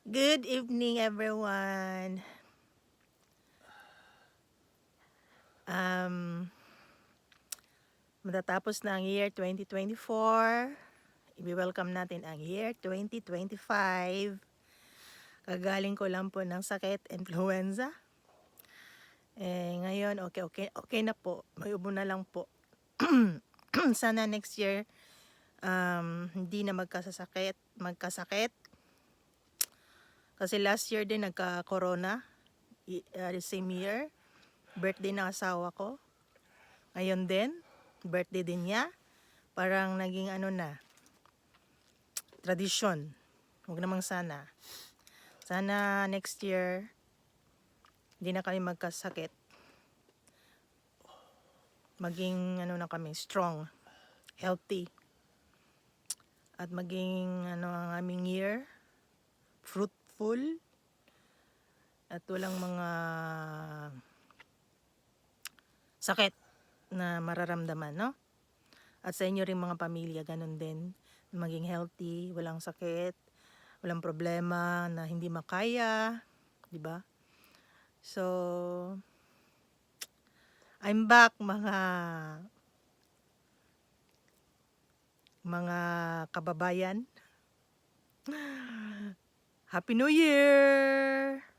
Good evening, everyone. Um, Matatapos na ang year 2024. I-welcome natin ang year 2025. Kagaling ko lang po ng sakit, influenza. Ngayon, okay na po. May ubo na lang po. Sana next year, hindi na magkasakit. Kasi last year din nagka-corona. The same year. Birthday ng asawa ko. Ngayon din, birthday din niya. Parang naging tradisyon. Huwag namang sana. Sana next year, hindi na kami magkasakit. Maging na kami, strong, healthy. At maging ang aming year, fruitful. At walang mga sakit na mararamdaman, no? At sa inyo rin mga pamilya, ganun din. Maging healthy, walang sakit, walang problema na hindi makaya, di ba? So, I'm back mga kababayan. Happy New Year!